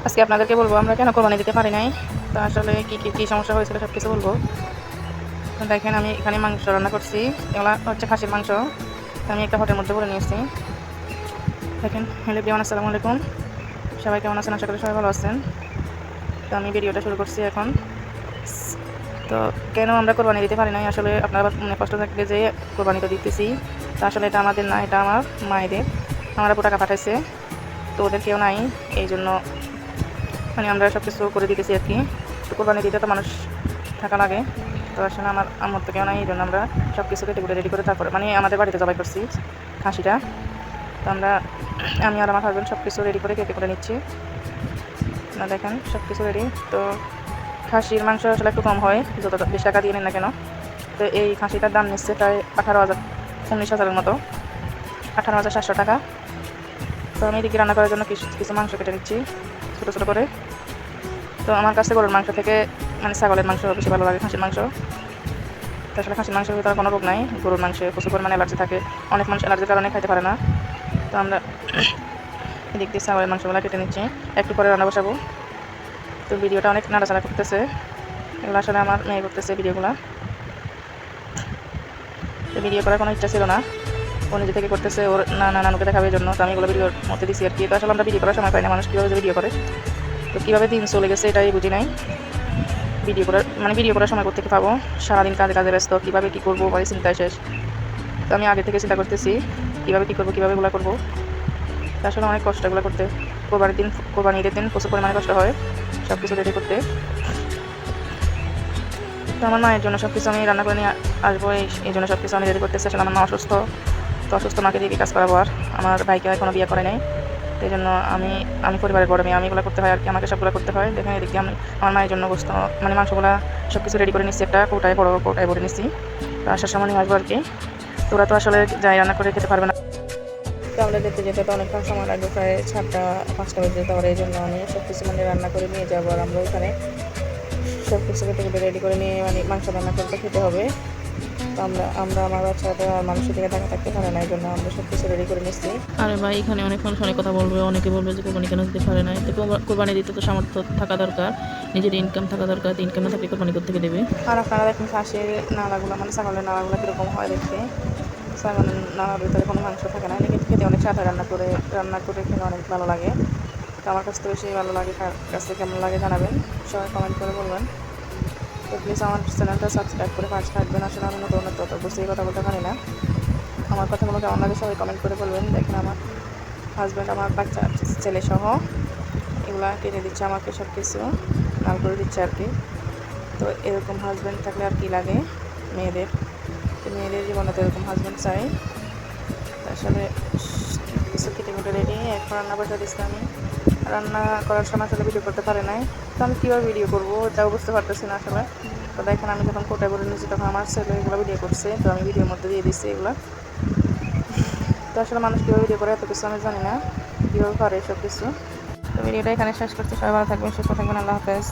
আজকে আপনাদেরকে বলবো আমরা কেন কোরবানি দিতে পারি নাই। তো আসলে কি সমস্যা হয়েছিল সব কিছু বলবো। তো দেখেন আমি এখানে মাংস রান্না করছি, এগুলো হচ্ছে খাসির মাংস। তো আমি একটা হোটেলের মধ্যে বলে নিয়ে এসেছি। দেখেন হ্যালো এভরিওয়ান, আসসালামু আলাইকুম। সবাই কেমন আছেন? আশা করি সবাই ভালো আছেন। তো আমি ভিডিওটা শুরু করছি এখন। তো কেন আমরা কোরবানি দিতে পারি নাই, আসলে আপনারা মনে কষ্ট থাকবে যে কোরবানি তো দিতেছি, তো আসলে এটা আমাদের না, এটা আমার মায়েদের। আমার আপু টাকা পাঠাইছে, তো ওদের কেউ নাই, এই জন্য মানে আমরা সব কিছু করে দিতেছি আর কি। তো কোরবানি দিতে তো মানুষ থাকা লাগে, তো আসলে আমার আম্মুর তো কেউ নাই, এই জন্য আমরা সব কিছু কেটে কুটে রেডি করে তারপরে মানে আমাদের বাড়িতে জবাই করছি খাসিটা। তো আমি আর আমার হাজব্যান্ড সব কিছু রেডি করে কেটে করে নিচ্ছি। না দেখেন সব কিছু রেডি। তো খাসির মাংস আসলে একটু কম হয়, যত 20 টাকা দিয়ে নেন না কেন। তো এই খাসিটার দাম নিচ্ছে প্রায় 19,000 মতো, 18,700 টাকা। তো আমি এদিকে রান্না করার জন্য কিছু মাংস কেটে নিচ্ছি ছোটো ছোটো করে। তো আমার কাছে গরুর মাংস থেকে মানে ছাগলের মাংস বেশি ভালো লাগে, খাসির মাংস। তো আসলে খাসির মাংসের ভিতরে কোনো রোগ নাই, গরুর মাংসে প্রচুর পরিমাণে অ্যালার্জি থাকে, অনেক মানুষ অ্যালার্জির কারণে খাইতে পারে না। তো আমরা এদিক দিয়ে ছাগলের মাংসগুলো কেটে নিচ্ছি, একটু পরে রান্না বসাবো। তো ভিডিওটা অনেক নাড়াচাড়া করতেছে, এগুলো আসলে আমার মেয়ে করতেছে ভিডিওগুলো। তো ভিডিও করার কোনো ইচ্ছা ছিল না, ও নিজে থেকে করতেছে, ওর নানুকে দেখাবে জন্য। তো আমি এগুলো ভিডিওর মধ্যে দিচ্ছি আর কি। তো আসলে আমরা ভিডিও করার সময় পাই না, মানুষ কীভাবে ভিডিও করে, তো কীভাবে দিন চলে গেছে এটাই বুঝি নাই। ভিডিও করার সময় কোথেকে পাবো, সারাদিন কাজে কাজে ব্যস্ত, কীভাবে কী করবো মানে চিন্তায় শেষ। তো আমি আগে থেকে চিন্তা করতেছি কীভাবে কী করবো, কীভাবে এগুলো করবো। তো আসলে অনেক কষ্ট এগুলো করতে, কোরবানির ঈদের দিন প্রচুর পরিমাণে কষ্ট হয় সব কিছু রেডি করতে। তো আমার মায়ের জন্য সব কিছু আমি রান্না করে নিয়ে আসবো, এই জন্য সব কিছু আমি রেডি করতেছি। আসলে আমার মা অসুস্থ, তো অসুস্থ মাকে দিয়ে কাজ করাবো। আর আমার ভাইকে এখনও বিয়ে করে নাই, এই জন্য আমি পরিবারের বড় মেয়ে, আমি এগুলো করতে হয় আর কি, আমাকে সবগুলো করতে হয়। দেখেন এদিকে আমি আমার মায়ের জন্য মানে মাংসগুলো সব কিছু রেডি করে নিচ্ছি, একটা বড় কৌটায় ভরে নিচ্ছি। তো আসার সময় নিয়ে আসবো আর কি। তো ওরা তো আসলে যাই রান্না করে খেতে পারবে না, তো আমরা যেতে যেতে তো অনেকক্ষণ সময় লাগবে, প্রায় 4টা-5টা বেজে যেতে পারে। এই জন্য আমি সব কিছু মানে রান্না করে নিয়ে যাবো, আর আমরা ওখানে সব কিছু কেটে রেডি করে নিয়ে মানে মাংস রান্না করতে খেতে হবে। তো আমরা আমার বাচ্চাটা আর মানুষের দিকে থাকতে পারে না, এই জন্য আমরা সব কিছু রেডি করে নিচ্ছি। আরে ভাই, এখানে অনেক মানুষ অনেক কথা বলবে, অনেকে বলবে যে কোরবানি কেন দিতে পারে না। তো কোরবানি দিতে তো সামর্থ্য থাকা দরকার, নিজের ইনকাম থাকা দরকার। ইনকাম না থাকলে কোরবানি করতে দেবে। আর আপনারা দেখুন খাসির নাড়াগুলো মানে ছাগলের নাড়াগুলো কীরকম হয় দেখতে। ছাগলের নাড়ার ভিতরে কোনো মাংস থাকে না, কিন্তু খেতে অনেক স্বাদ হয়, রান্না করে খেতে অনেক ভালো লাগে। তো আমার কাছ থেকে বেশি ভালো লাগে, কাছ থেকে কেমন লাগে জানাবেন, সবাই কমেন্ট করে বলবেন। তো প্লিজ আমার চ্যানেলটা সাবস্ক্রাইব করে পাশে থাকবেন। আসলে আমি নতুন তত বুঝতে কথা বলতে পারি না, আমার কথাগুলো কেমন লাগে সবাই কমেন্ট করে বলবেন। দেখেন আমার হাজব্যান্ড আমার বাচ্চা ছেলে সহ এগুলা কিনে দিচ্ছে আমাকে, সব কিছু লাল করে দিচ্ছে আর কি। তো এরকম হাজব্যান্ড থাকলে আর কি লাগে মেয়েদের, তো মেয়েদের জীবনে তো এরকম হাজব্যান্ড চাই। আসলে কিছু কেটে কুটে রেডি, এখন রান্না বসা দিচ্ছি আমি। রান্না করার সময় আসলে ভিডিও করতে পারে নাই, তো আমি কীভাবে ভিডিও করবো এটাও বুঝতে পারতেছি না আসলে। তো দেখেন আমি যখন কোটায় করে নিয়েছি তখন আমার ছেলে এগুলো ভিডিও করছে, তো আমি ভিডিওর মধ্যে দিয়ে দিচ্ছি এগুলো। তো আসলে মানুষ কীভাবে ভিডিও করে এত কিছু আমি জানি না, কীভাবে করে সব কিছু। তো ভিডিওটা এখানে শেষ করছি, সবাই ভালো থাকবেন, সুস্থ থাকবেন, আল্লাহ হাফেজ।